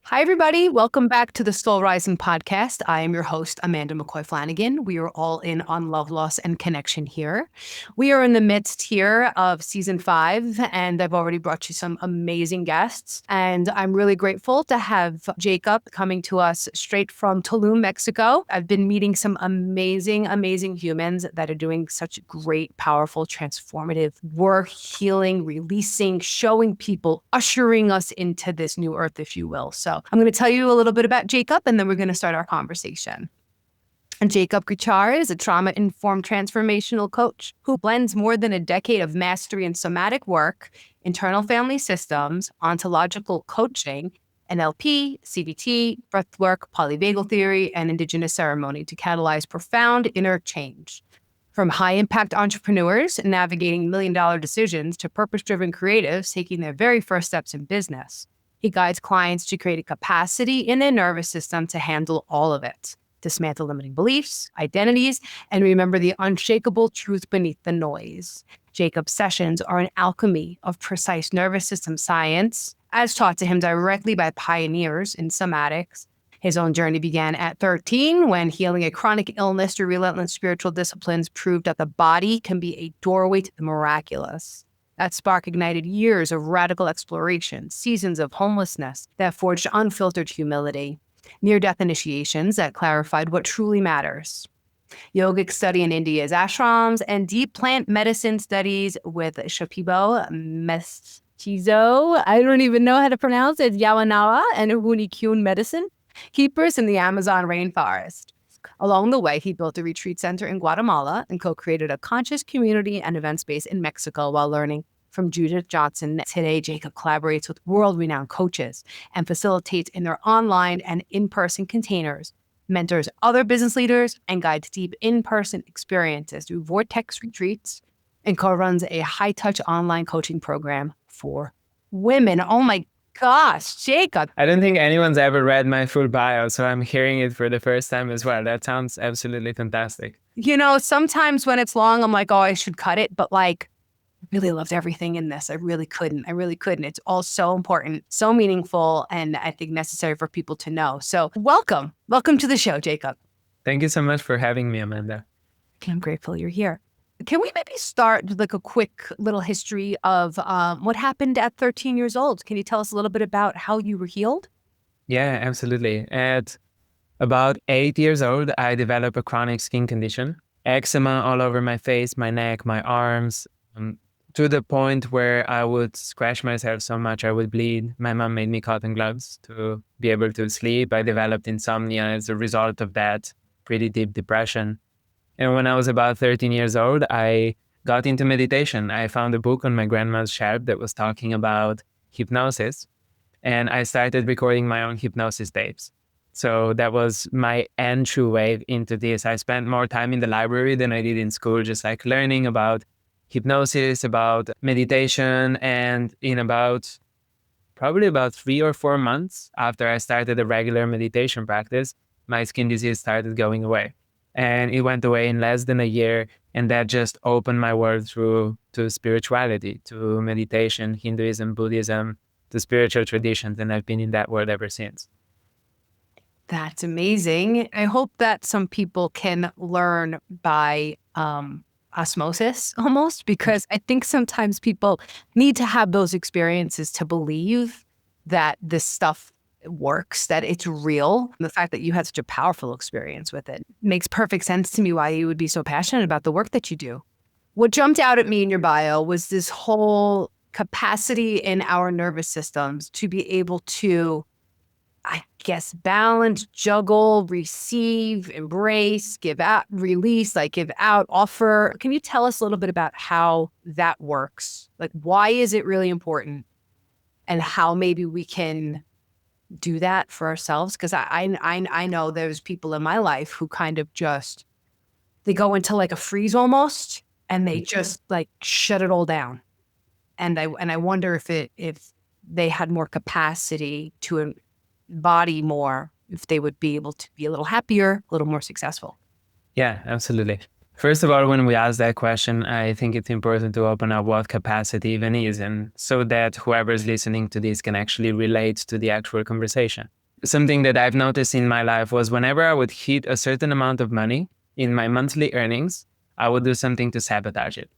Hi, everybody. Welcome back to the Soul Rising podcast. I am your host, Amanda McCoy Flanagan. We are all in on love, loss, and connection here. We are in the midst here of season 5, and I've already brought you some amazing guests. And I'm really grateful to have Jakob coming to us straight from Tulum, Mexico. I've been meeting some amazing humans that are doing such great, powerful, transformative work, healing, releasing, showing people, ushering us into this new earth, if you will. So I'm going to tell you a little bit about Jakob, and then we're going to start our conversation. And Jakob Gricar is a trauma-informed transformational coach who blends more than a decade of mastery in somatic work, internal family systems, ontological coaching, NLP, CBT, breathwork, polyvagal theory, and indigenous ceremony to catalyze profound inner change. From high-impact entrepreneurs navigating million-dollar decisions to purpose-driven creatives taking their very first steps in business, he guides clients to create a capacity in their nervous system to handle all of it, dismantle limiting beliefs, identities, and remember the unshakable truth beneath the noise. Jakob's sessions are an alchemy of precise nervous system science, as taught to him directly by pioneers in somatics. His own journey began at 13 when healing a chronic illness through relentless spiritual disciplines proved that the body can be a doorway to the miraculous. That spark ignited years of radical exploration, seasons of homelessness that forged unfiltered humility, near-death initiations that clarified what truly matters, yogic study in India's ashrams, and deep plant medicine studies with Shipibo, Mestizo, I don't even know how to pronounce it, Yawanawa, and Hunikun medicine keepers in the Amazon rainforest. Along the way, he built a retreat center in Guatemala and co-created a conscious community and event space in Mexico while learning from Judith Johnson. Today, Jakob collaborates with world-renowned coaches and facilitates in their online and in-person containers, mentors other business leaders, and guides deep in-person experiences through Vortex retreats, and co-runs a high-touch online coaching program for women. Oh my gosh, Jakob. I don't think anyone's ever read my full bio, so I'm hearing it for the first time as well. That sounds absolutely fantastic. You know, sometimes when it's long, I'm like, oh, I should cut it. But like, I really loved everything in this. I really couldn't. It's all so important, so meaningful, and I think necessary for people to know. So welcome. Welcome to the show, Jakob. Thank you so much for having me, Amanda. I'm grateful you're here. Can we maybe start with like a quick little history of what happened at 13 years old? Can you tell us a little bit about how you were healed? Yeah, absolutely. At about 8 years old, I developed a chronic skin condition, eczema all over my face, my neck, my arms, to the point where I would scratch myself so much I would bleed. My mom made me cotton gloves to be able to sleep. I developed insomnia as a result of that, pretty deep depression. And when I was about 13 years old, I got into meditation. I found a book on my grandma's shelf that was talking about hypnosis, and I started recording my own hypnosis tapes. So that was my entryway into this. I spent more time in the library than I did in school, just like learning about hypnosis, about meditation. And in probably about 3 or 4 months after I started a regular meditation practice, my skin disease started going away. And it went away in less than a year. And that just opened my world to spirituality, to meditation, Hinduism, Buddhism, to spiritual traditions. And I've been in that world ever since. That's amazing. I hope that some people can learn by osmosis almost, because I think sometimes people need to have those experiences to believe that this stuff works, that it's real. The fact that you had such a powerful experience with it makes perfect sense to me why you would be so passionate about the work that you do. What jumped out at me in your bio was this whole capacity in our nervous systems to be able to, I guess, balance, juggle, receive, embrace, give out, release, like give out, offer. Can you tell us a little bit about how that works? Like, why is it really important, and how maybe we can do that for ourselves? Because I know there's people in my life who kind of just, they go into like a freeze almost, and they just like shut it all down. And I wonder if they had more capacity to embody more, if they would be able to be a little happier, a little more successful. Yeah, absolutely. First of all, when we ask that question, I think it's important to open up what capacity even is, and so that whoever's listening to this can actually relate to the actual conversation. Something that I've noticed in my life was whenever I would hit a certain amount of money in my monthly earnings, I would do something to sabotage it.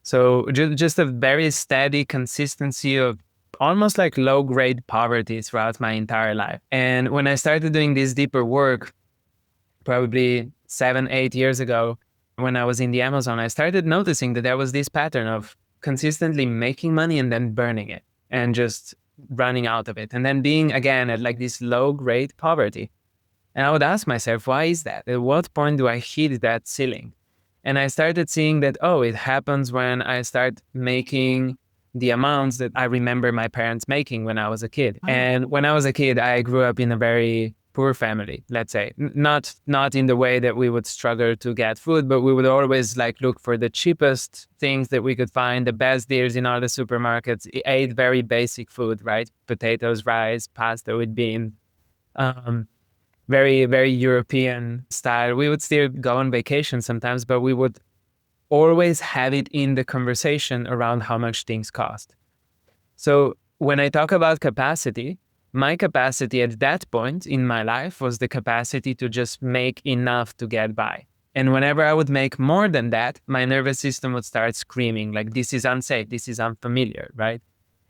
So just a very steady consistency of almost like low-grade poverty throughout my entire life. And when I started doing this deeper work, probably 7, 8 years ago, when I was in the Amazon, I started noticing that there was this pattern of consistently making money and then burning it and just running out of it. And then being again at like this low-grade poverty. And I would ask myself, why is that? At what point do I hit that ceiling? And I started seeing that, oh, it happens when I start making the amounts that I remember my parents making when I was a kid. And when I was a kid, I grew up in a very poor family, let's say. Not in the way that we would struggle to get food, but we would always like look for the cheapest things that we could find, the best deals in all the supermarkets, ate very basic food, right? Potatoes, rice, pasta with beans. Very, very European style. We would still go on vacation sometimes, but we would always have it in the conversation around how much things cost. So when I talk about capacity, my capacity at that point in my life was the capacity to just make enough to get by. And whenever I would make more than that, my nervous system would start screaming like, this is unsafe, this is unfamiliar, right?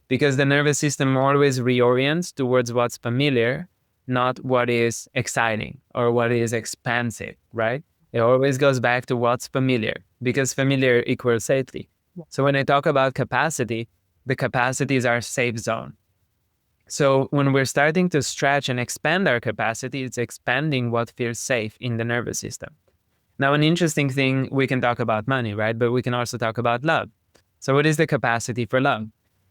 Because the nervous system always reorients towards what's familiar, not what is exciting or what is expansive, right? It always goes back to what's familiar because familiar equals safety. So when I talk about capacity, the capacity is our safe zone. So when we're starting to stretch and expand our capacity, it's expanding what feels safe in the nervous system. Now, an interesting thing, we can talk about money, right? But we can also talk about love. So what is the capacity for love?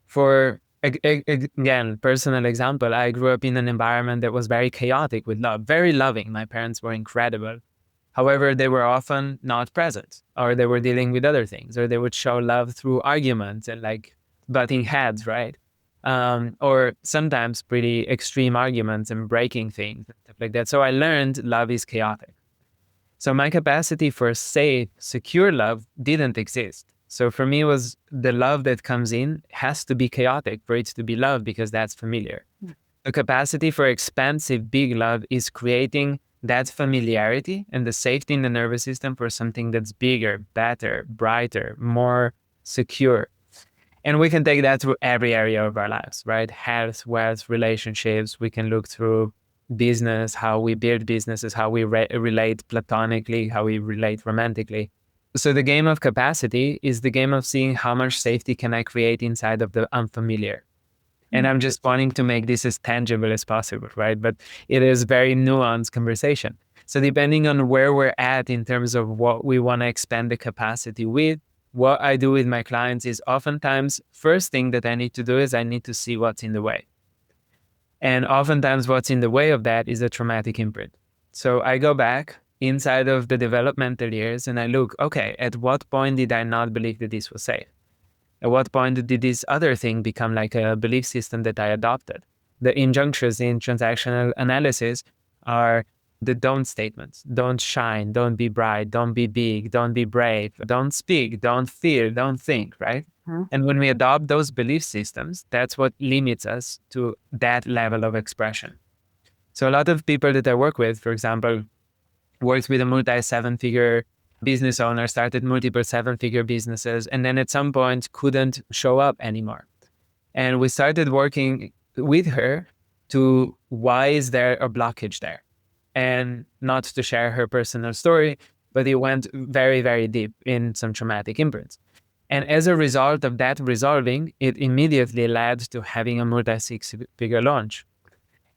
For again, personal example, I grew up in an environment that was very chaotic with love, very loving. My parents were incredible. However, they were often not present, or they were dealing with other things, or they would show love through arguments and like butting heads, right? Or sometimes pretty extreme arguments and breaking things and stuff like that. So I learned love is chaotic. So my capacity for safe, secure love didn't exist. So for me, it was the love that comes in has to be chaotic for it to be love because that's familiar. The capacity for expansive, big love is creating that familiarity and the safety in the nervous system for something that's bigger, better, brighter, more secure. And we can take that through every area of our lives, right? Health, wealth, relationships. We can look through business, how we build businesses, how we relate platonically, how we relate romantically. So the game of capacity is the game of seeing how much safety can I create inside of the unfamiliar. And I'm just wanting to make this as tangible as possible, right? But it is very nuanced conversation. So depending on where we're at in terms of what we want to expand the capacity with, what I do with my clients is oftentimes first thing that I need to do is I need to see what's in the way. And oftentimes what's in the way of that is a traumatic imprint. So I go back inside of the developmental years and I look, okay, at what point did I not believe that this was safe? At what point did this other thing become like a belief system that I adopted? The injunctions in transactional analysis are the don't statements. Don't shine, don't be bright, don't be big, don't be brave, don't speak, don't feel, don't think, right? And when we adopt those belief systems, that's what limits us to that level of expression. So a lot of people that I work with, for example, worked with a multi-seven-figure business owner, started multiple seven-figure businesses, and then at some point couldn't show up anymore. And we started working with her to why is there a blockage there? And not to share her personal story, but it went very, very deep in some traumatic imprints. And as a result of that resolving, it immediately led to having a multi-six-figure launch.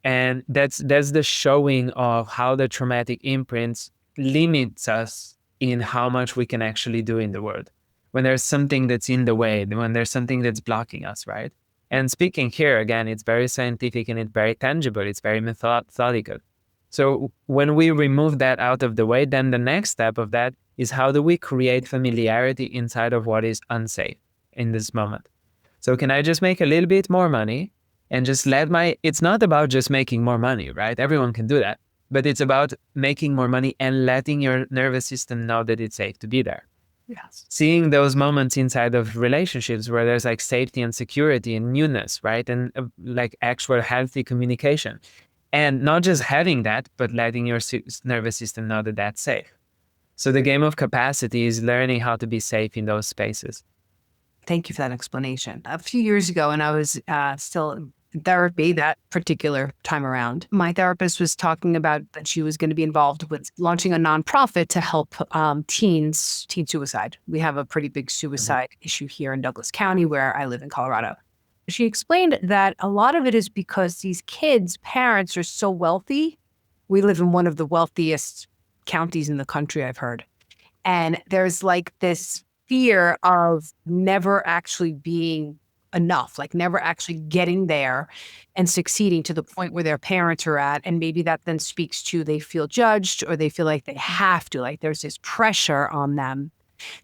And that's the showing of how the traumatic imprints limits us in how much we can actually do in the world. When there's something that's in the way, when there's something that's blocking us, right? And speaking here, again, it's very scientific and it's very tangible. It's very methodical. So when we remove that out of the way, then the next step of that is how do we create familiarity inside of what is unsafe in this moment? So can I just make a little bit more money and just it's not about just making more money, right? Everyone can do that. but it's about making more money and letting your nervous system know that it's safe to be there. Yes. Seeing those moments inside of relationships where there's like safety and security and newness, right? And like actual healthy communication. And not just having that, but letting your nervous system know that that's safe. So the game of capacity is learning how to be safe in those spaces. Thank you for that explanation. A few years ago, and I was still in therapy that particular time around, my therapist was talking about that she was going to be involved with launching a nonprofit to help teen suicide. We have a pretty big suicide issue here in Douglas County, where I live in Colorado. She explained that a lot of it is because these kids' parents are so wealthy. We live in one of the wealthiest counties in the country, I've heard. And there's like this fear of never actually being enough, like never actually getting there and succeeding to the point where their parents are at. And maybe that then speaks to they feel judged or they feel like they have to, like there's this pressure on them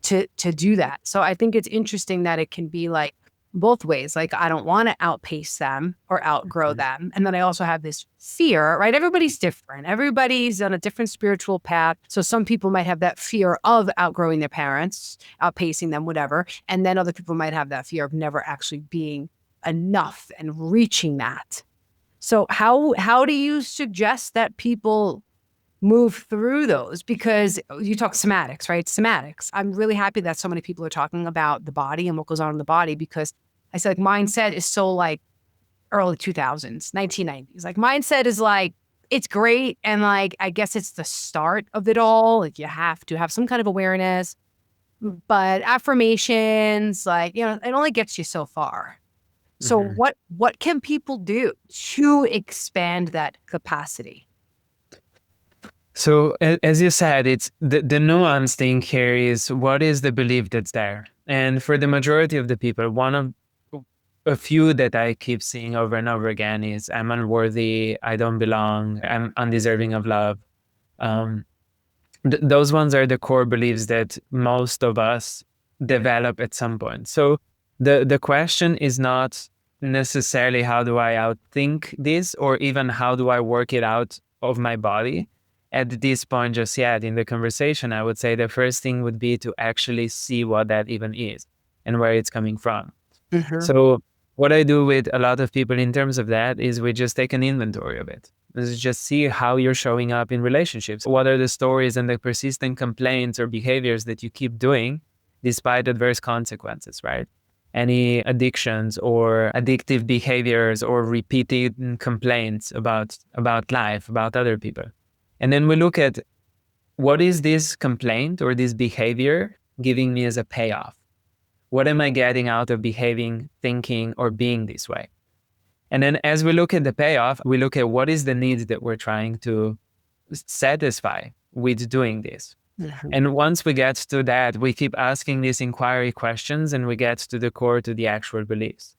to do that. So I think it's interesting that it can be like both ways. Like I don't want to outpace them or outgrow them. And then I also have this fear, right? Everybody's different. Everybody's on a different spiritual path. So some people might have that fear of outgrowing their parents, outpacing them, whatever. And then other people might have that fear of never actually being enough and reaching that. So how do you suggest that people move through those? Because you talk somatics, right? Somatics. I'm really happy that so many people are talking about the body and what goes on in the body, because I feel like mindset is so like early 2000s, 1990s. Like mindset is like, it's great. And like, I guess it's the start of it all. Like you have to have some kind of awareness, but affirmations, like, you know, it only gets you so far. So what can people do to expand that capacity? So as you said, it's the nuance thing here is what is the belief that's there? And for the majority of the people, one of a few that I keep seeing over and over again is I'm unworthy, I don't belong, I'm undeserving of love. Those ones are the core beliefs that most of us develop at some point. So the question is not necessarily how do I outthink this or even how do I work it out of my body. At this point just yet in the conversation, I would say the first thing would be to actually see what that even is and where it's coming from. So what I do with a lot of people in terms of that is we just take an inventory of it. Let's just see how you're showing up in relationships. What are the stories and the persistent complaints or behaviors that you keep doing despite adverse consequences, right? Any addictions or addictive behaviors or repeated complaints about life, about other people. And then we look at what is this complaint or this behavior giving me as a payoff? What am I getting out of behaving, thinking, or being this way? And then as we look at the payoff, we look at what is the need that we're trying to satisfy with doing this. And once we get to that, we keep asking these inquiry questions and we get to the core, to the actual beliefs.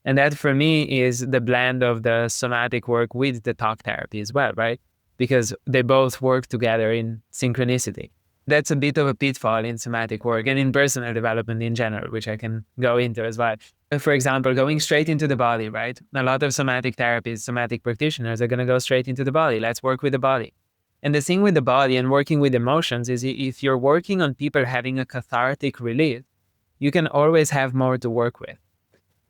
And that for me is the blend of the somatic work with the talk therapy as well, right? Because they both work together in synchronicity. That's a bit of a pitfall in somatic work and in personal development in general, which I can go into as well. For example, going straight into the body, right? A lot of somatic therapists, somatic practitioners are going to go straight into the body. Let's work with the body. And the thing with the body and working with emotions is if you're working on people having a cathartic release, you can always have more to work with.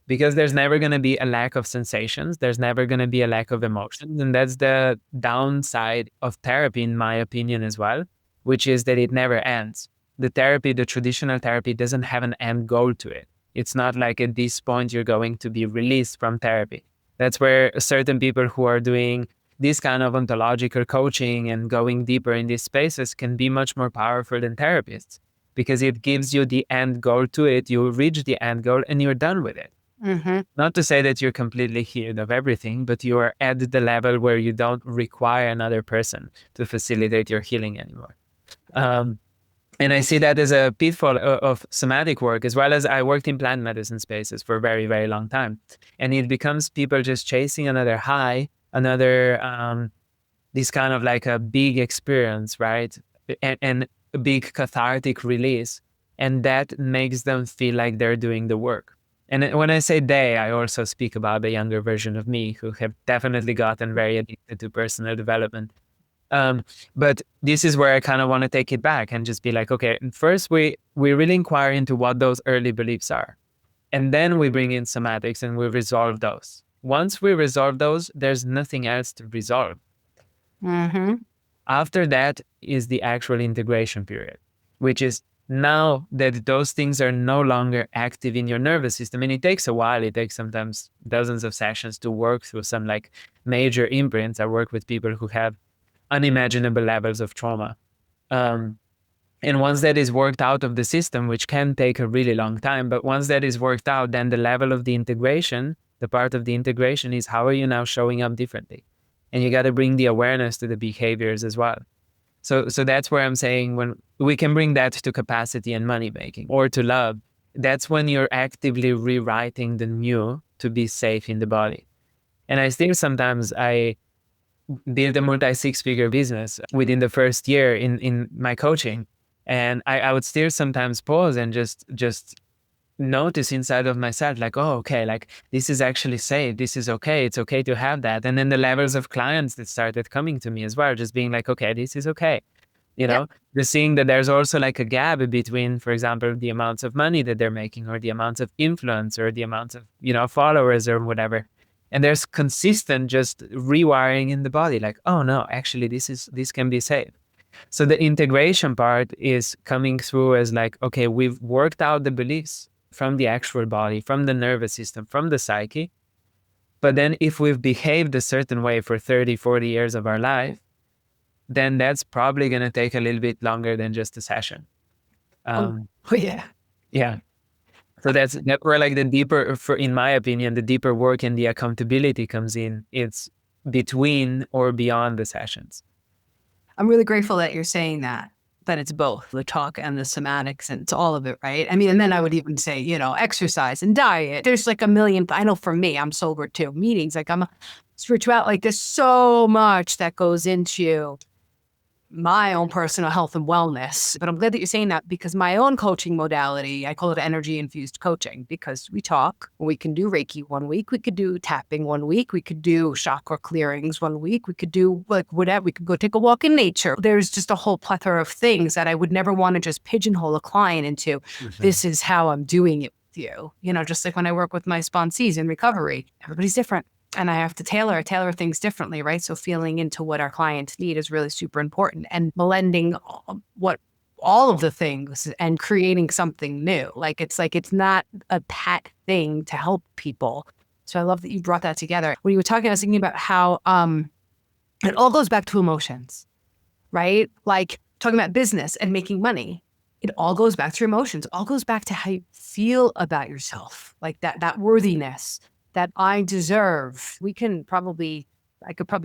Because there's never going to be a lack of sensations. There's never going to be a lack of emotions. And that's the downside of therapy, in my opinion, as well, which is that it never ends. The therapy, the traditional therapy, doesn't have an end goal to it. It's not like at this point you're going to be released from therapy. That's where certain people who are doing this kind of ontological coaching and going deeper in these spaces can be much more powerful than therapists because it gives you the end goal to it. You reach the end goal and you're done with it. Not to say that you're completely healed of everything, but you are at the level where you don't require another person to facilitate your healing anymore. And I see that as a pitfall of somatic work, as well as I worked in plant medicine spaces for a very, very long time. And it becomes people just chasing another high, another, this kind of like a big experience, right? And a big cathartic release. And that makes them feel like they're doing the work. And when I say they, I also speak about the younger version of me who have definitely gotten very addicted to personal development. But this is where I kind of want to take it back and just be like, okay, first we really inquire into what those early beliefs are. And then we bring in somatics and we resolve those. Once we resolve those, there's nothing else to resolve. Mm-hmm. After that is the actual integration period, which is now that those things are no longer active in your nervous system. And it takes a while. It takes sometimes dozens of sessions to work through some like major imprints. I work with people who have unimaginable levels of trauma. And once that is worked out of the system, which can take a really long time, but once that is worked out, then the level of the integration, the part of the integration is how are you now showing up differently? And you got to bring the awareness to the behaviors as well. So that's where I'm saying when we can bring that to capacity and money making or to love, that's when you're actively rewriting the new to be safe in the body. And I still sometimes I built a multi six-figure business within the first year in my coaching. And I would still sometimes pause and just notice inside of myself, like, oh, okay, like this is actually safe. This is okay. It's okay to have that. And then the levels of clients that started coming to me as well, just being like, okay, this is okay. Yep. Just seeing that there's also like a gap between, for example, the amounts of money that they're making or the amounts of influence or the amounts of, followers or whatever. And there's consistent just rewiring in the body, like, oh no, actually this can be safe. So the integration part is coming through as like, okay, we've worked out the beliefs from the actual body, from the nervous system, from the psyche. But then if we've behaved a certain way for 30, 40 years of our life, then that's probably going to take a little bit longer than just a session. Oh, yeah. Yeah. So that's where like the deeper, in my opinion, the deeper work and the accountability comes in. It's between or beyond the sessions. I'm really grateful that you're saying that it's both the talk and the somatics and it's all of it, right? I mean, and then I would even say, exercise and diet. There's like a million, I know for me, I'm sober too, meetings, like I'm a spiritual, like there's so much that goes into my own personal health and wellness. But I'm glad that you're saying that because my own coaching modality, I call it energy infused coaching because we talk. We can do Reiki one week. We could do tapping one week. We could do chakra clearings one week. We could do like whatever. We could go take a walk in nature. There's just a whole plethora of things that I would never want to just pigeonhole a client into. Mm-hmm. This is how I'm doing it with you. Just like when I work with my sponsees in recovery, everybody's different. And I have to tailor things differently, right? So feeling into what our clients need is really super important and blending what all of the things and creating something new. It's not a pat thing to help people. So I love that you brought that together. When you were talking, I was thinking about how it all goes back to emotions, right? Like talking about business and making money. It all goes back to your emotions. It all goes back to how you feel about yourself, like that worthiness that I deserve. I could probably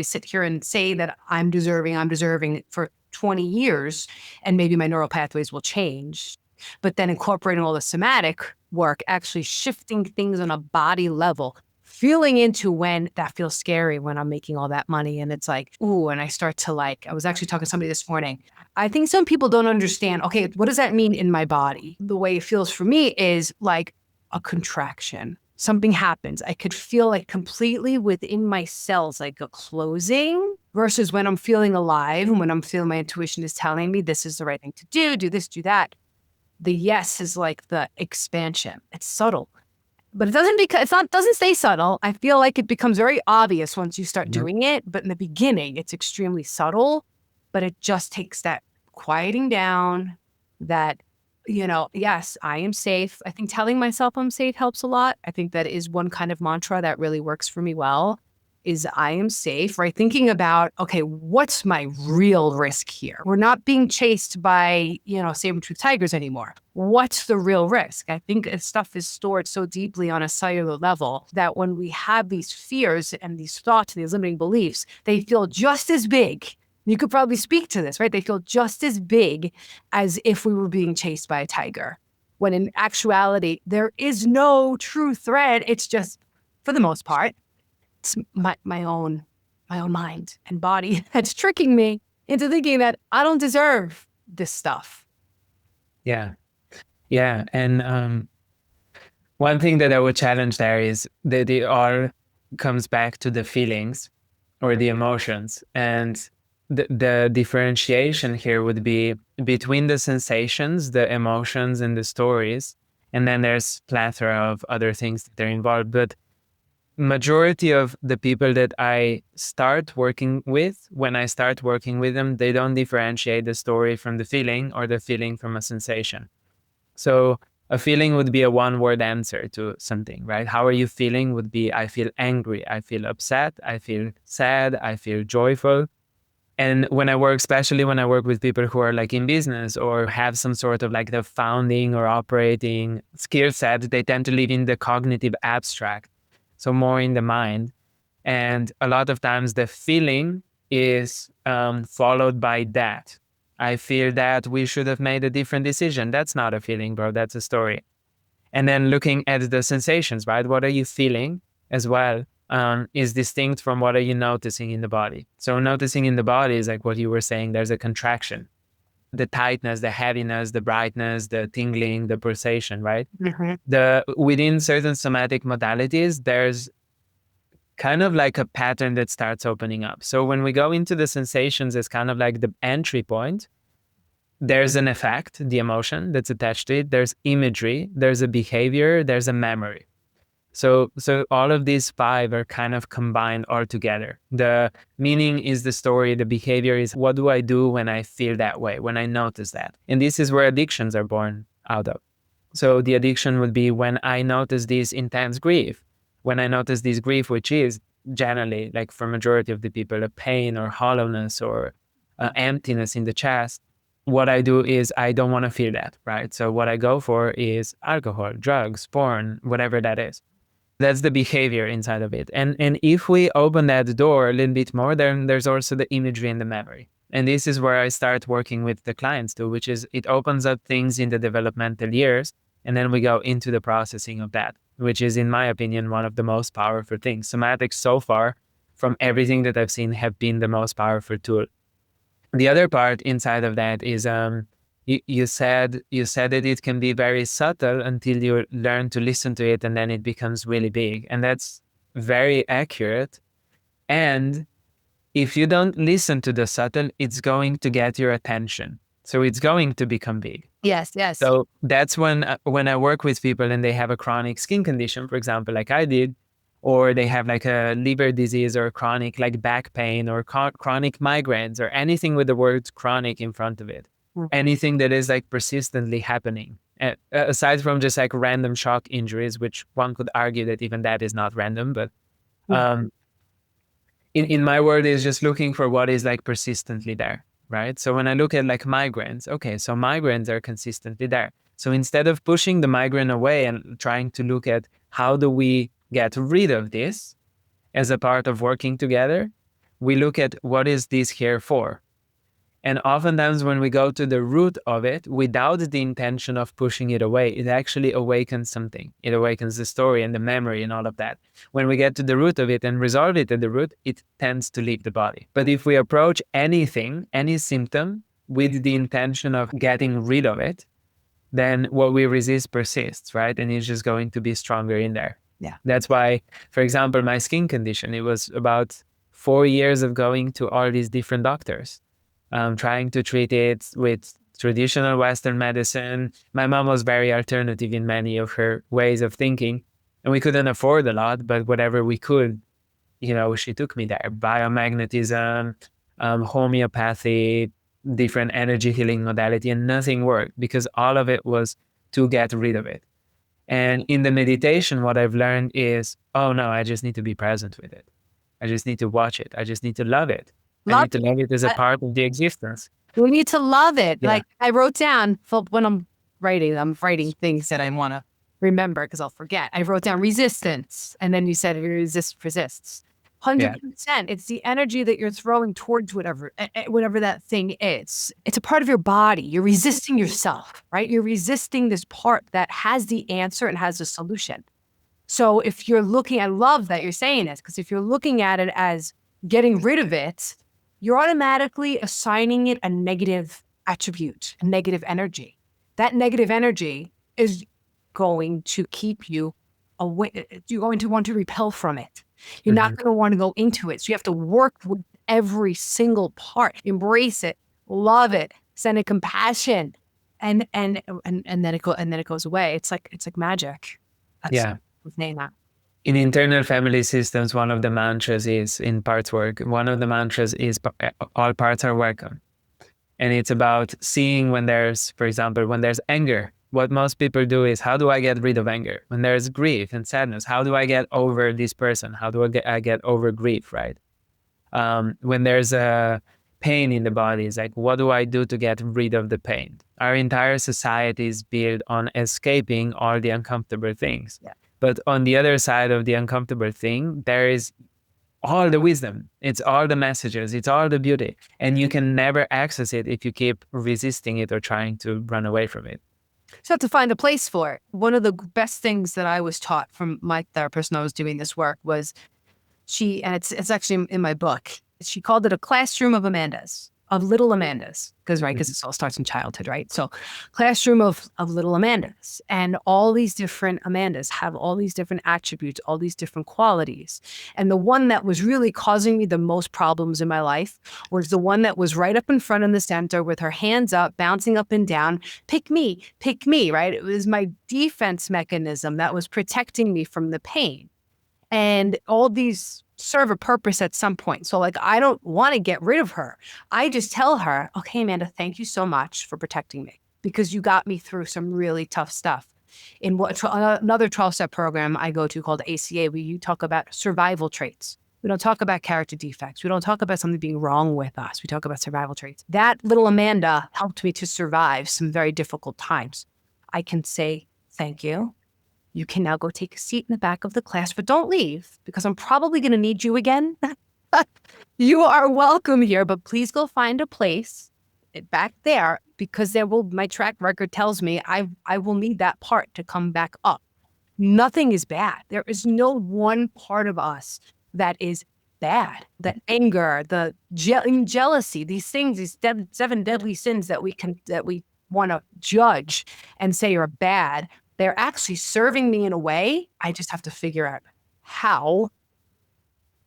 sit here and say that I'm deserving for 20 years, and maybe my neural pathways will change. But then incorporating all the somatic work, actually shifting things on a body level, feeling into when that feels scary when I'm making all that money. And it's like, ooh, and I start to I was actually talking to somebody this morning. I think some people don't understand, okay, what does that mean in my body? The way it feels for me is like a contraction. Something happens. I could feel like completely within my cells, like a closing versus when I'm feeling alive and when I'm feeling my intuition is telling me this is the right thing to do this, do that. The yes is like the expansion. It's subtle, but it doesn't stay subtle. I feel like it becomes very obvious once you start doing it. But in the beginning, it's extremely subtle, but it just takes that quieting down, that yes, I am safe. I think telling myself I'm safe helps a lot. I think that is one kind of mantra that really works for me well, is I am safe, right? Thinking about, okay, what's my real risk here? We're not being chased by, saber-toothed tigers anymore. What's the real risk? I think stuff is stored so deeply on a cellular level that when we have these fears and these thoughts and these limiting beliefs, they feel just as big. You could probably speak to this, right? They feel just as big as if we were being chased by a tiger. When in actuality, there is no true threat. It's just, for the most part, it's my own mind and body that's tricking me into thinking that I don't deserve this stuff. Yeah. Yeah. And one thing that I would challenge there is that it all comes back to the feelings or the emotions. And the differentiation here would be between the sensations, the emotions, and the stories. And then there's plethora of other things that are involved. But majority of the people that I start working with, when I start working with them, they don't differentiate the story from the feeling or the feeling from a sensation. So a feeling would be a one-word answer to something, right? How are you feeling would be, I feel angry, I feel upset, I feel sad, I feel joyful. And when I work, especially when I work with people who are like in business or have some sort of like the founding or operating skill set, they tend to live in the cognitive abstract. So more in the mind. And a lot of times the feeling is followed by that. I feel that we should have made a different decision. That's not a feeling, bro. That's a story. And then looking at the sensations, right? What are you feeling as well? Is distinct from what are you noticing in the body. So noticing in the body is like what you were saying, there's a contraction, the tightness, the heaviness, the brightness, the tingling, the pulsation, right? Within certain somatic modalities, there's kind of like a pattern that starts opening up. So when we go into the sensations, it's kind of like the entry point. There's an effect, the emotion that's attached to it. There's imagery, there's a behavior, there's a memory. So all of these five are kind of combined all together. The meaning is the story. The behavior is what do I do when I feel that way, when I notice that. And this is where addictions are born out of. So the addiction would be when I notice this intense grief, when I notice this grief, which is generally, like for majority of the people, a pain or hollowness or emptiness in the chest. What I do is I don't want to feel that, right? So what I go for is alcohol, drugs, porn, whatever that is. That's the behavior inside of it. And if we open that door a little bit more, then there's also the imagery and the memory. And this is where I start working with the clients too, which is it opens up things in the developmental years. And then we go into the processing of that, which is, in my opinion, one of the most powerful things. Somatics so far, from everything that I've seen, have been the most powerful tool. The other part inside of that is you said that it can be very subtle until you learn to listen to it, and then it becomes really big. And that's very accurate. And if you don't listen to the subtle, it's going to get your attention. So it's going to become big. Yes. So that's when I work with people and they have a chronic skin condition, for example, like I did, or they have like a liver disease or chronic like back pain or chronic migraines or anything with the word chronic in front of it. Anything that is like persistently happening. Aside from just like random shock injuries, which one could argue that even that is not random, but in my world is just looking for what is like persistently there, right? So when I look at like migraines, okay, so migraines are consistently there. So instead of pushing the migraine away and trying to look at how do we get rid of this as a part of working together, we look at what is this here for? And oftentimes when we go to the root of it, without the intention of pushing it away, it actually awakens something. It awakens the story and the memory and all of that. When we get to the root of it and resolve it at the root, it tends to leave the body. But if we approach anything, any symptom, with the intention of getting rid of it, then what we resist persists, right? And it's just going to be stronger in there. Yeah. That's why, for example, my skin condition, it was about 4 years of going to all these different doctors. Trying to treat it with traditional Western medicine. My mom was very alternative in many of her ways of thinking, and we couldn't afford a lot, but whatever we could, she took me there. Biomagnetism, homeopathy, different energy healing modality, and nothing worked because all of it was to get rid of it. And in the meditation, what I've learned is, oh no, I just need to be present with it. I just need to watch it. I just need to love it. I need to love it as a part of the existence. We need to love it. Yeah. Like I wrote down when I'm writing things that I want to remember because I'll forget. I wrote down resistance. And then you said resists. 100%. It's the energy that you're throwing towards whatever that thing is. It's a part of your body. You're resisting yourself, right? You're resisting this part that has the answer and has the solution. So if you're looking, I love that you're saying this, because if you're looking at it as getting rid of it, you're automatically assigning it a negative attribute, a negative energy. That negative energy is going to keep you away. You're going to want to repel from it. You're not going to want to go into it. So you have to work with every single part, embrace it, love it, send it compassion, and then it goes away. It's like magic. That's Yeah. name that. In internal family systems, one of the mantras is in parts work. One of the mantras is all parts are welcome. And it's about seeing when there's, for example, when there's anger. What most people do is, how do I get rid of anger? When there's grief and sadness, how do I get over this person? How do I get over grief, right? When there's a pain in the body, it's like, what do I do to get rid of the pain? Our entire society is built on escaping all the uncomfortable things. Yeah. But on the other side of the uncomfortable thing, there is all the wisdom. It's all the messages. It's all the beauty. And you can never access it if you keep resisting it or trying to run away from it. So I have to find a place for it. One of the best things that I was taught from my therapist when I was doing this work was and it's actually in my book, she called it a classroom of Amandas, of little Amandas, because it all starts in childhood, right? So classroom of little Amandas, and all these different Amandas have all these different attributes, all these different qualities. And the one that was really causing me the most problems in my life was the one that was right up in front in the center with her hands up, bouncing up and down, pick me, right? It was my defense mechanism that was protecting me from the pain. And all these serve a purpose at some point. So like, I don't want to get rid of her. I just tell her, okay, Amanda, thank you so much for protecting me, because you got me through some really tough stuff. In another 12-step program I go to called ACA, where you talk about survival traits. We don't talk about character defects. We don't talk about something being wrong with us. We talk about survival traits. That little Amanda helped me to survive some very difficult times. I can say, thank you. You can now go take a seat in the back of the class, but don't leave, because I'm probably going to need you again. You are welcome here, but please go find a place back there, because my track record tells me I will need that part to come back up. Nothing is bad. There is no one part of us that is bad. The anger, the jealousy, these things, these 7 deadly sins that we want to judge and say are bad, they're actually serving me in a way. I just have to figure out how,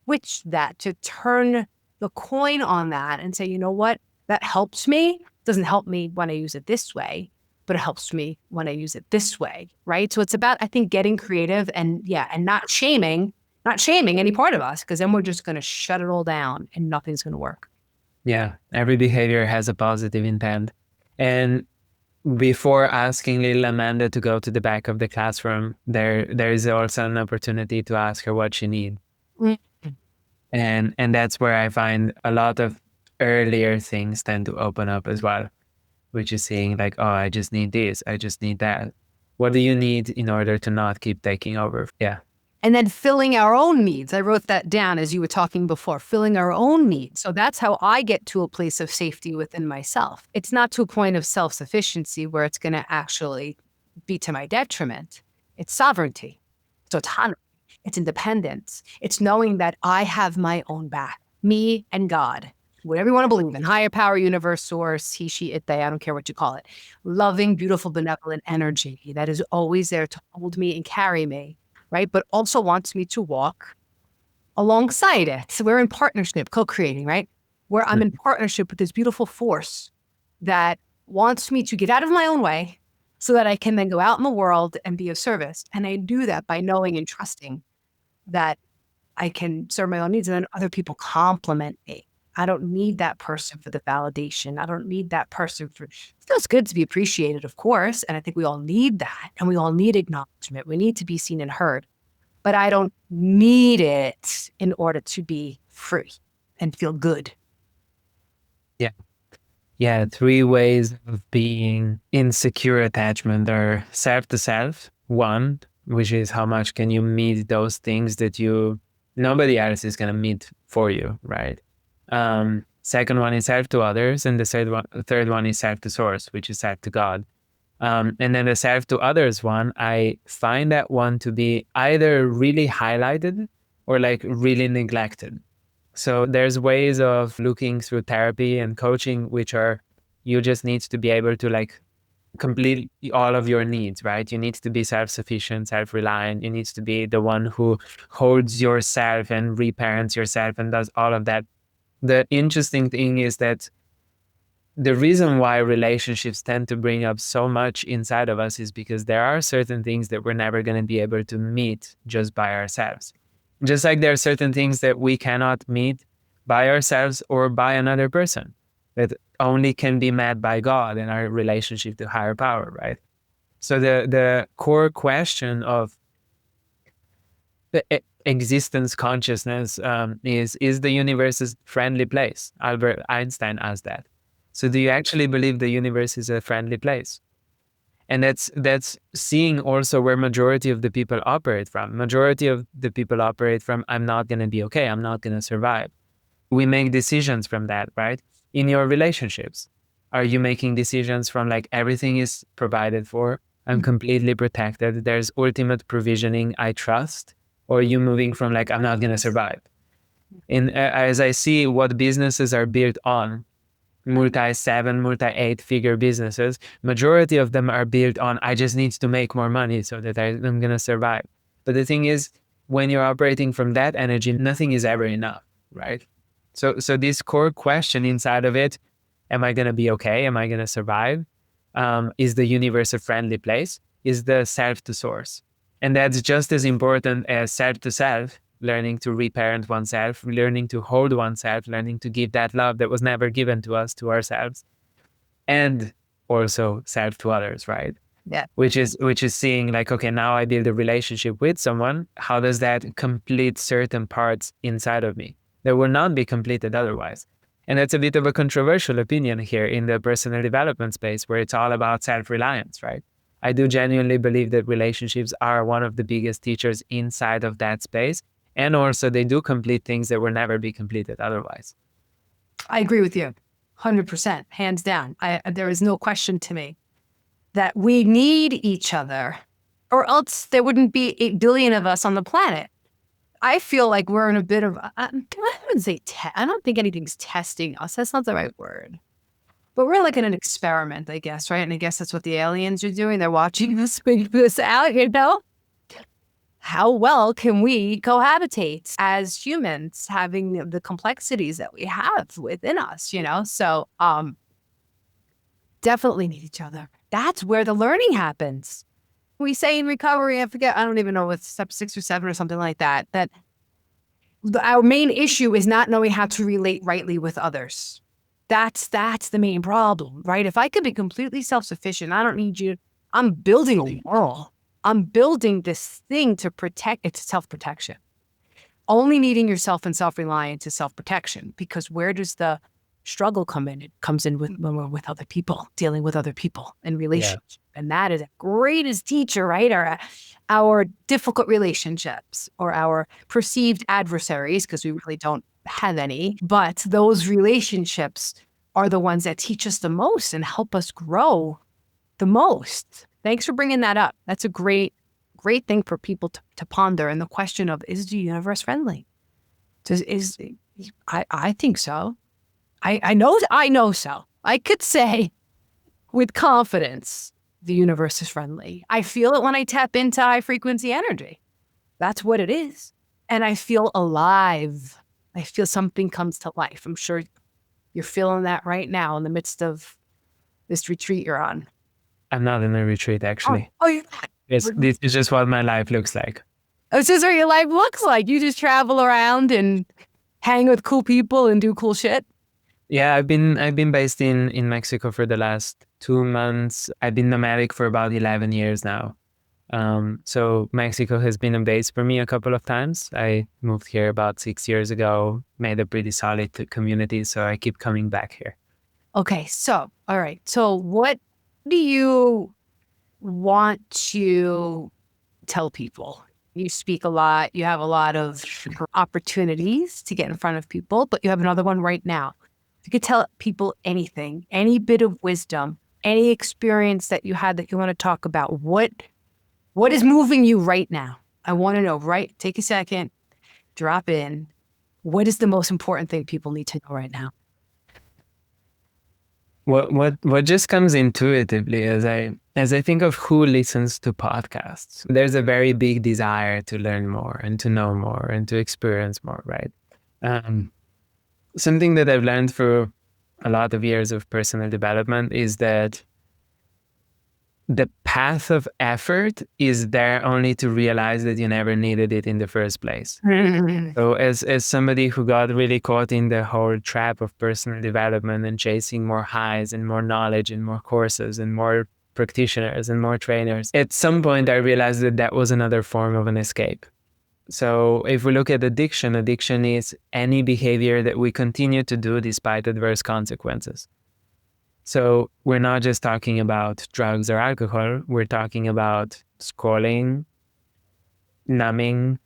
to turn the coin on that and say, you know what, that helps me. Doesn't help me when I use it this way, but it helps me when I use it this way, right? So it's about, I think, getting creative and not shaming any part of us, because then we're just going to shut it all down and nothing's going to work. Yeah, every behavior has a positive intent. And before asking little Amanda to go to the back of the classroom, there is also an opportunity to ask her what she needs. Mm-hmm. And that's where I find a lot of earlier things tend to open up as well, which is saying like, oh, I just need this, I just need that. What do you need in order to not keep taking over? Yeah. And then filling our own needs. I wrote that down as you were talking before, filling our own needs. So that's how I get to a place of safety within myself. It's not to a point of self-sufficiency where it's going to actually be to my detriment. It's sovereignty. It's autonomy. It's independence. It's knowing that I have my own back, me and God, whatever you want to believe in, higher power, universe, source, he, she, it, they, I don't care what you call it. Loving, beautiful, benevolent energy that is always there to hold me and carry me. Right? But also wants me to walk alongside it. So we're in partnership, co-creating, right? Where I'm in partnership with this beautiful force that wants me to get out of my own way so that I can then go out in the world and be of service. And I do that by knowing and trusting that I can serve my own needs, and then other people compliment me. I don't need that person for the validation. I don't need that person for, it feels good to be appreciated, of course. And I think we all need that. And we all need acknowledgement. We need to be seen and heard. But I don't need it in order to be free and feel good. Yeah. Yeah. 3 ways of being in secure attachment are self to self. 1, which is how much can you meet those things that nobody else is going to meet for you, right? Second one is self to others, and the third one is self to source, which is self to God. And then the self to others one, I find that one to be either really highlighted or like really neglected. So there's ways of looking through therapy and coaching, which are, you just need to be able to like complete all of your needs, right? You need to be self-sufficient, self-reliant. You need to be the one who holds yourself and reparents yourself and does all of that the interesting thing is that the reason why relationships tend to bring up so much inside of us is because there are certain things that we're never going to be able to meet just by ourselves. Just like there are certain things that we cannot meet by ourselves or by another person that only can be met by God and our relationship to higher power, right? So the core question of the existence consciousness is the universe a friendly place? Albert Einstein asked that. So do you actually believe the universe is a friendly place? And that's seeing also where majority of the people operate from. Majority of the people operate from, I'm not going to be okay. I'm not going to survive. We make decisions from that, right? In your relationships, are you making decisions from like everything is provided for? I'm completely protected. There's ultimate provisioning. I trust. Or are you moving from like, I'm not going to survive? And as I see what businesses are built on, multi-7, multi-8-figure businesses, majority of them are built on, I just need to make more money so that I'm going to survive. But the thing is, when you're operating from that energy, nothing is ever enough, right? So this core question inside of it, am I going to be okay? Am I going to survive? Is the universe a friendly place? Is the self to source? And that's just as important as self to self, learning to reparent oneself, learning to hold oneself, learning to give that love that was never given to us, to ourselves, and also self to others, right? Yeah. Which is seeing like, okay, now I build a relationship with someone. How does that complete certain parts inside of me that will not be completed otherwise? And that's a bit of a controversial opinion here in the personal development space, where it's all about self-reliance, right? I do genuinely believe that relationships are one of the biggest teachers inside of that space. And also they do complete things that will never be completed otherwise. I agree with you 100%, hands down. There is no question to me that we need each other, or else there wouldn't be 8 billion of us on the planet. I feel like we're in a bit of, I wouldn't say, I don't think anything's testing us. That's not the right word. But we're like in an experiment, I guess, right? And I guess that's what the aliens are doing. They're watching us figure this out, you know? How well can we cohabitate as humans, having the complexities that we have within us, you know? So definitely need each other. That's where the learning happens. We say in recovery, I forget, I don't even know, it's step 6 or 7 or something like that, that our main issue is not knowing how to relate rightly with others. That's the main problem, right? If I could be completely self-sufficient, I don't need you. I'm building a wall. I'm building this thing to protect. It's self-protection. Only needing yourself and self-reliance is self-protection, because where does the struggle come in? It comes in when we're with other people, dealing with other people in relationships. Yeah. And that is the greatest teacher, right? Our difficult relationships, or our perceived adversaries, because we really don't have any. But those relationships are the ones that teach us the most and help us grow the most. Thanks for bringing that up. That's a great thing for people to ponder. And the question of, is the universe friendly? I think so. I know so. I could say with confidence, the universe is friendly. I feel it when I tap into high frequency energy. That's what it is. And I feel alive. I feel something comes to life. I'm sure you're feeling that right now in the midst of this retreat you're on. I'm not in a retreat, actually. Oh, you're not. This is just what my life looks like. Oh, this is what your life looks like. You just travel around and hang with cool people and do cool shit. Yeah, I've been based in Mexico for the last 2 months. I've been nomadic for about 11 years now. So Mexico has been a base for me a couple of times. I moved here about 6 years ago, made a pretty solid community, so I keep coming back here. Okay, so, all right. So what do you want to tell people? You speak a lot. You have a lot of opportunities to get in front of people, but you have another one right now. You could tell people anything, any bit of wisdom, any experience that you had that you want to talk about. What is moving you right now? I want to know, right? Take a second, drop in. What is the most important thing people need to know right now? What just comes intuitively as I think of who listens to podcasts, there's a very big desire to learn more and to know more and to experience more, right? something that I've learned through a lot of years of personal development is that the path of effort is there only to realize that you never needed it in the first place. So as somebody who got really caught in the whole trap of personal development and chasing more highs and more knowledge and more courses and more practitioners and more trainers, at some point I realized that that was another form of an escape. So if we look at addiction, addiction is any behavior that we continue to do despite adverse consequences. So we're not just talking about drugs or alcohol, we're talking about scrolling, numbing,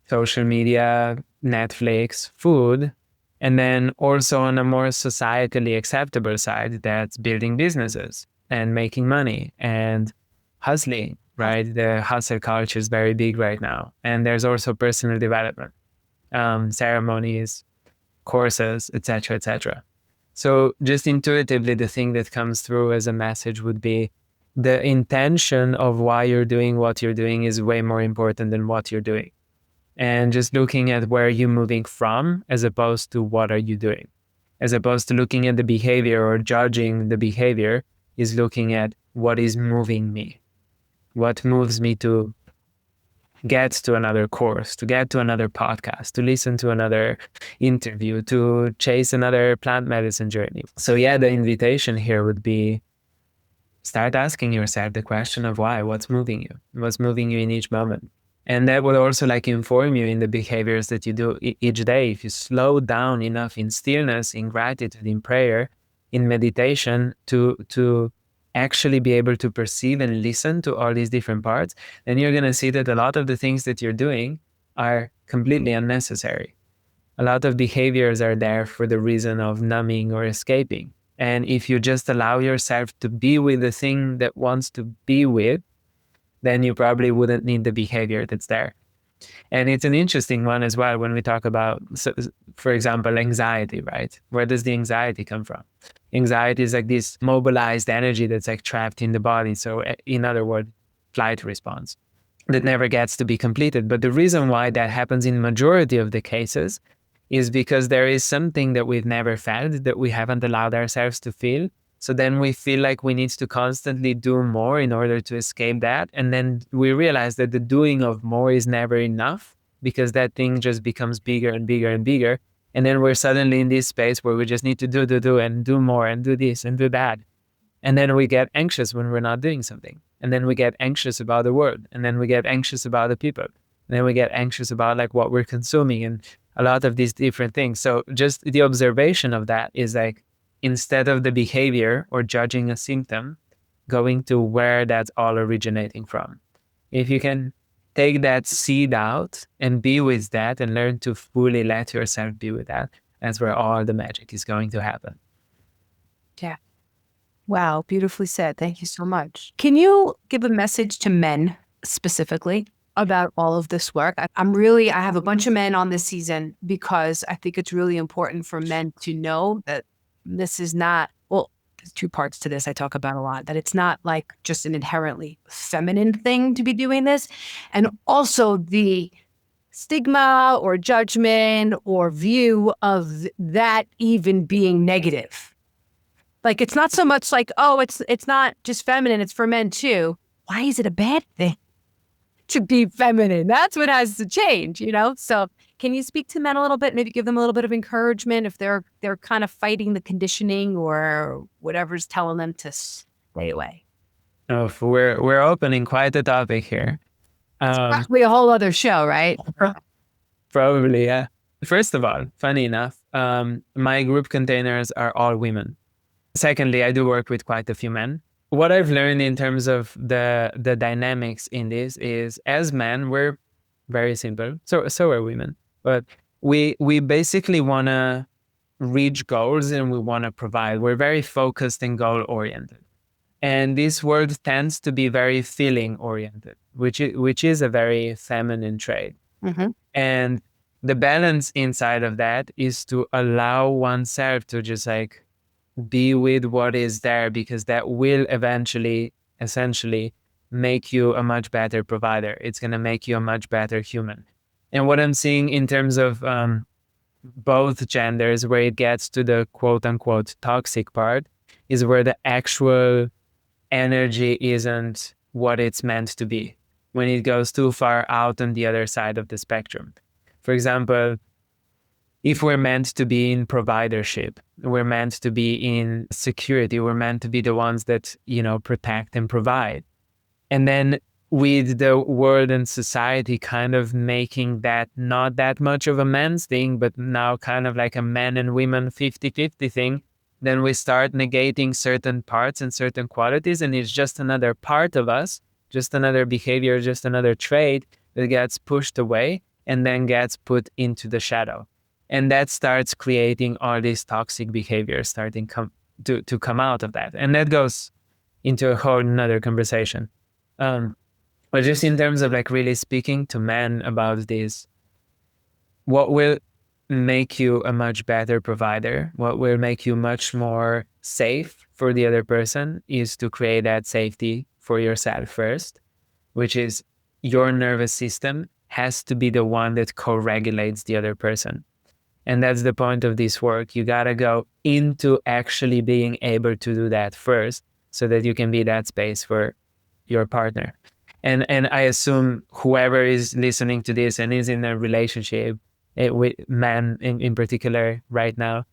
social media, Netflix, food, and then also on a more societally acceptable side, that's building businesses and making money and hustling, right? The hustle culture is very big right now. And there's also personal development, ceremonies, courses, etc., etc. So just intuitively, the thing that comes through as a message would be the intention of why you're doing what you're doing is way more important than what you're doing. And just looking at where you're moving from as opposed to what are you doing, as opposed to looking at the behavior or judging the behavior, is looking at what is moving me, what moves me to get to another course, to get to another podcast, to listen to another interview, to chase another plant medicine journey. So yeah, the invitation here would be start asking yourself the question of why, what's moving you in each moment. And that will also like inform you in the behaviors that you do each day. If you slow down enough in stillness, in gratitude, in prayer, in meditation to actually be able to perceive and listen to all these different parts, then you're going to see that a lot of the things that you're doing are completely unnecessary. A lot of behaviors are there for the reason of numbing or escaping. And if you just allow yourself to be with the thing that wants to be with, then you probably wouldn't need the behavior that's there. And it's an interesting one as well when we talk about, so, for example, anxiety, right? Where does the anxiety come from? Anxiety is like this mobilized energy that's like trapped in the body. So in other words, flight response that never gets to be completed. But the reason why that happens in majority of the cases is because there is something that we've never felt, that we haven't allowed ourselves to feel. So then we feel like we need to constantly do more in order to escape that. And then we realize that the doing of more is never enough because that thing just becomes bigger and bigger and bigger. And then we're suddenly in this space where we just need to do and do more and do this and do that. And then we get anxious when we're not doing something. And then we get anxious about the world. And then we get anxious about the people. And then we get anxious about like what we're consuming and a lot of these different things. So just the observation of that is like, instead of the behavior or judging a symptom, going to where that's all originating from. If you can take that seed out and be with that and learn to fully let yourself be with that, that's where all the magic is going to happen. Yeah. Wow. Beautifully said. Thank you so much. Can you give a message to men specifically about all of this work? I have a bunch of men on this season because I think it's really important for men to know that this is not, well, there's two parts to this I talk about a lot, that it's not like just an inherently feminine thing to be doing this. And also the stigma or judgment or view of that even being negative. Like, it's not so much like, oh, it's not just feminine, it's for men too. Why is it a bad thing to be feminine? That's what has to change, you know? So can you speak to men a little bit, maybe give them a little bit of encouragement if they're kind of fighting the conditioning or whatever's telling them to stay away? Oh, we're opening quite a topic here. It's probably a whole other show, right? Probably, yeah. First of all, funny enough, my group containers are all women. Secondly, I do work with quite a few men. What I've learned in terms of the dynamics in this is, as men, we're very simple. So are women, but we basically want to reach goals and we want to provide. We're very focused and goal oriented, and this world tends to be very feeling oriented, which is a very feminine trait. Mm-hmm. And the balance inside of that is to allow oneself to just like be with what is there, because that will eventually, essentially, make you a much better provider. It's going to make you a much better human. And what I'm seeing in terms of both genders, where it gets to the quote unquote toxic part, is where the actual energy isn't what it's meant to be, when it goes too far out on the other side of the spectrum. For example, if we're meant to be in providership, we're meant to be in security, we're meant to be the ones that, protect and provide. And then with the world and society kind of making that not that much of a man's thing, but now kind of like a men and women 50-50 thing, then we start negating certain parts and certain qualities, and it's just another part of us, just another behavior, just another trait that gets pushed away and then gets put into the shadow. And that starts creating all these toxic behaviors starting to come out of that. And that goes into a whole nother conversation. But just in terms of like really speaking to men about this, what will make you a much better provider, what will make you much more safe for the other person, is to create that safety for yourself first, which is your nervous system has to be the one that co-regulates the other person. And that's the point of this work. You gotta go into actually being able to do that first, so that you can be that space for your partner. And I assume whoever is listening to this and is in a relationship with men in particular right now,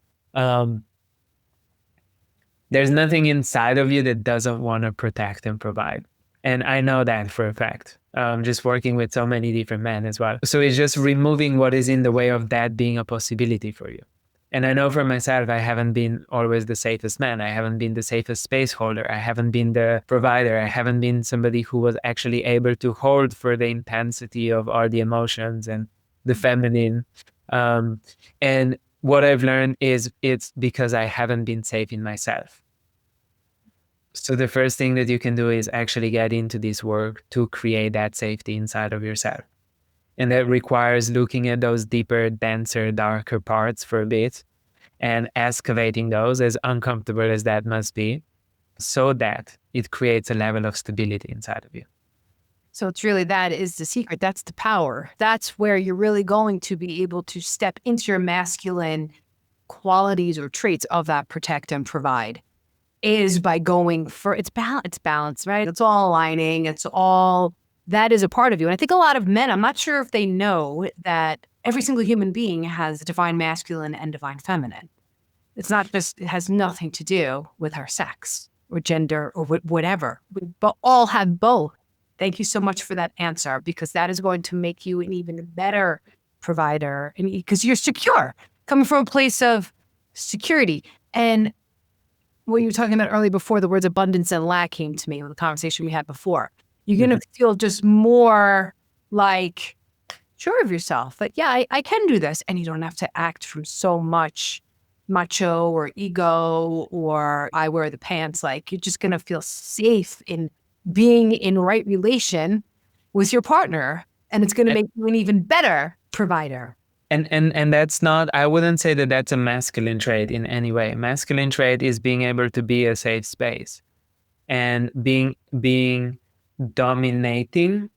there's nothing inside of you that doesn't want to protect and provide. And I know that for a fact, just working with so many different men as well. So it's just removing what is in the way of that being a possibility for you. And I know for myself, I haven't been always the safest man. I haven't been the safest space holder. I haven't been the provider. I haven't been somebody who was actually able to hold for the intensity of all the emotions and the feminine. And what I've learned is it's because I haven't been safe in myself. So the first thing that you can do is actually get into this work to create that safety inside of yourself. And that requires looking at those deeper, denser, darker parts for a bit and excavating those, as uncomfortable as that must be, so that it creates a level of stability inside of you. So it's really, that is the secret. That's the power. That's where you're really going to be able to step into your masculine qualities or traits of that protect and provide, is by going for it's balance, right? It's all aligning. It's all, that is a part of you. And I think a lot of men, I'm not sure if they know that every single human being has divine masculine and divine feminine. It's not just, it has nothing to do with our sex or gender or whatever, but all have both. Thank you so much for that answer, because that is going to make you an even better provider, and because you're secure, coming from a place of security. And what you were talking about earlier before, the words abundance and lack came to me with the conversation we had before. You're going to feel just more like sure of yourself, that, yeah, I can do this. And you don't have to act from so much macho or ego or I wear the pants. Like, you're just going to feel safe in being in right relation with your partner. And it's going to make you an even better provider. And that's not, I wouldn't say that that's a masculine trait in any way. Masculine trait is being able to be a safe space and being dominating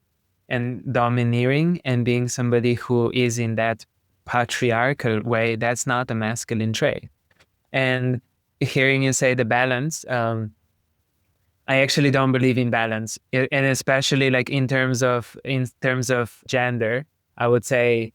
and domineering and being somebody who is in that patriarchal way. That's not a masculine trait. And hearing you say the balance, I actually don't believe in balance. And especially like in terms of gender, I would say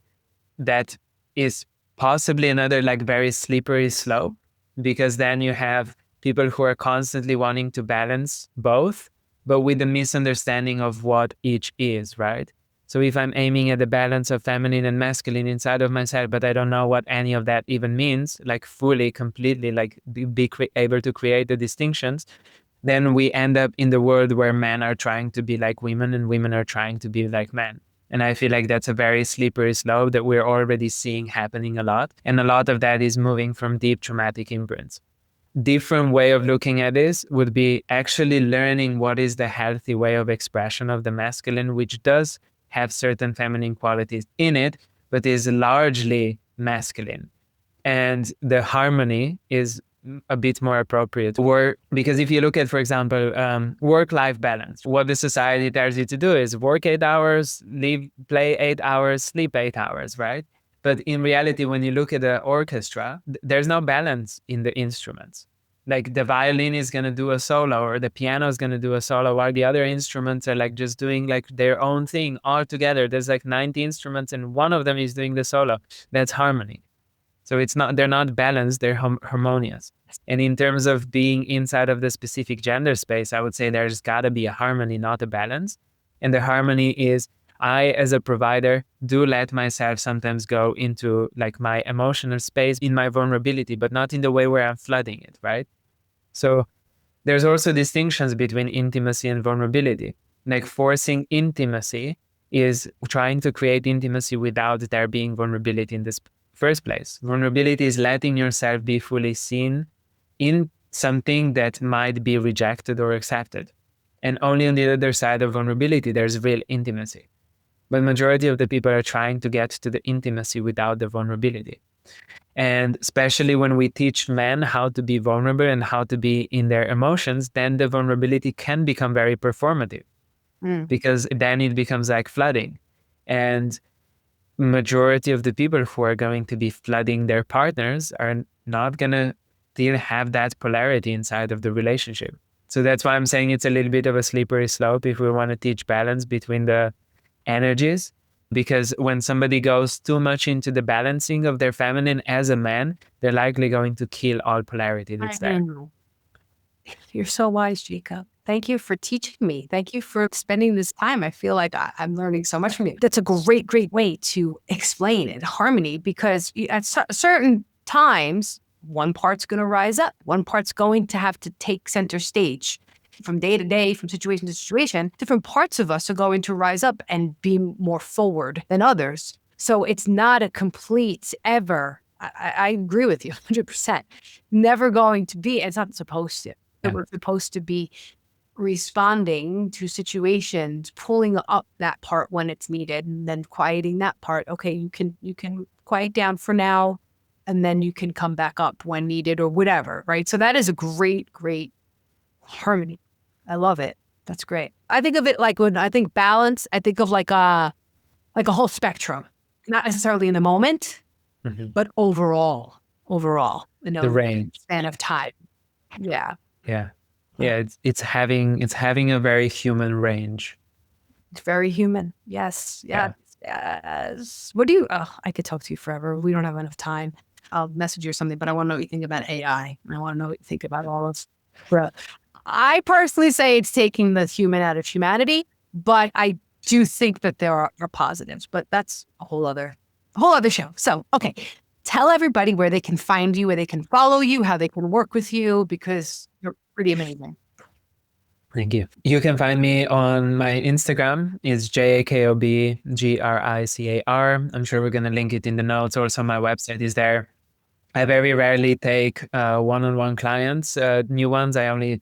that is possibly another like very slippery slope, because then you have people who are constantly wanting to balance both, but with a misunderstanding of what each is, right? So if I'm aiming at the balance of feminine and masculine inside of myself, but I don't know what any of that even means, like fully, completely, like be able to create the distinctions, then we end up in the world where men are trying to be like women and women are trying to be like men. And I feel like that's a very slippery slope that we're already seeing happening a lot. And a lot of that is moving from deep traumatic imprints. Different way of looking at this would be actually learning what is the healthy way of expression of the masculine, which does have certain feminine qualities in it, but is largely masculine. And the harmony is a bit more appropriate. Because if you look at, for example, work-life balance, what the society tells you to do is work 8 hours, play 8 hours, sleep 8 hours, right? But in reality, when you look at the orchestra, there's no balance in the instruments. Like the violin is going to do a solo, or the piano is going to do a solo, while the other instruments are like just doing like their own thing all together. There's like 90 instruments and one of them is doing the solo. That's harmony. So they're not balanced, they're harmonious. And in terms of being inside of the specific gender space, I would say there's got to be a harmony, not a balance. And the harmony is, I, as a provider, do let myself sometimes go into like my emotional space in my vulnerability, but not in the way where I'm flooding it, right? So there's also distinctions between intimacy and vulnerability. Like forcing intimacy is trying to create intimacy without there being vulnerability in this first place. Vulnerability is letting yourself be fully seen in something that might be rejected or accepted. And only on the other side of vulnerability, there's real intimacy. But majority of the people are trying to get to the intimacy without the vulnerability. And especially when we teach men how to be vulnerable and how to be in their emotions, then the vulnerability can become very performative because then it becomes like flooding. And majority of the people who are going to be flooding their partners are not going to still have that polarity inside of the relationship. So that's why I'm saying it's a little bit of a slippery slope if we want to teach balance between the energies. Because when somebody goes too much into the balancing of their feminine as a man, they're likely going to kill all polarity that's there. You're so wise, Jakob. Thank you for teaching me. Thank you for spending this time. I feel like I'm learning so much from you. That's a great, great way to explain it, harmony, because at certain times, one part's going to rise up. One part's going to have to take center stage. From day to day, from situation to situation, different parts of us are going to rise up and be more forward than others. So it's not a complete ever. I agree with you 100%. Never going to be, it's not supposed to. Yeah. We're supposed to be responding to situations, pulling up that part when it's needed, and then quieting that part. Okay, you can quiet down for now, and then you can come back up when needed or whatever, right? So that is a great, great harmony. I love it. That's great. I think of it like when I think balance, I think of like a whole spectrum, not necessarily in the moment, but overall, The range. span of time. Yeah. Yeah. Yeah. It's having a very human range. It's very human. Yes. Yeah. Yes. What do you, I could talk to you forever. We don't have enough time. I'll message you or something, but I want to know what you think about AI. I want to know what you think about all of I personally say it's taking the human out of humanity, but I do think that there are positives, but that's a whole other show. So, okay. Tell everybody where they can find you, where they can follow you, how they can work with you, because you're pretty amazing. Thank you. You can find me on my Instagram. It's JAKOBGRICAR. I'm sure we're going to link it in the notes. Also, my website is there. I very rarely take one-on-one clients, new ones. I only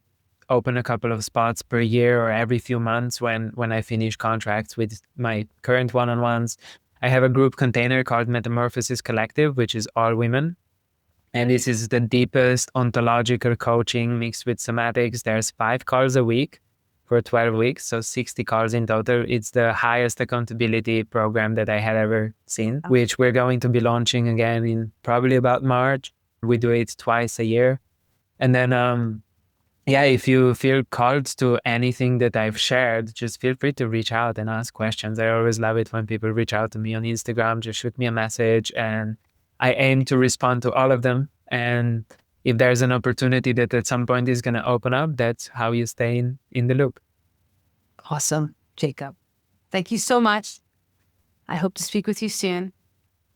open a couple of spots per year or every few months when I finish contracts with my current one-on-ones. I have a group container called Metamorphosis Collective, which is all women. And this is the deepest ontological coaching mixed with somatics. There's 5 calls a week for 12 weeks, so 60 calls in total. It's the highest accountability program that I had ever seen, which we're going to be launching again in probably about March. We do it twice a year. And then, if you feel called to anything that I've shared, just feel free to reach out and ask questions. I always love it when people reach out to me on Instagram, just shoot me a message, and I aim to respond to all of them. And if there's an opportunity that at some point is going to open up, that's how you stay in the loop. Awesome, Jakob. Thank you so much. I hope to speak with you soon.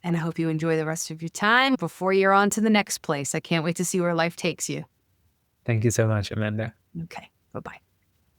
And I hope you enjoy the rest of your time before you're on to the next place. I can't wait to see where life takes you. Thank you so much, Amanda. Okay, bye-bye.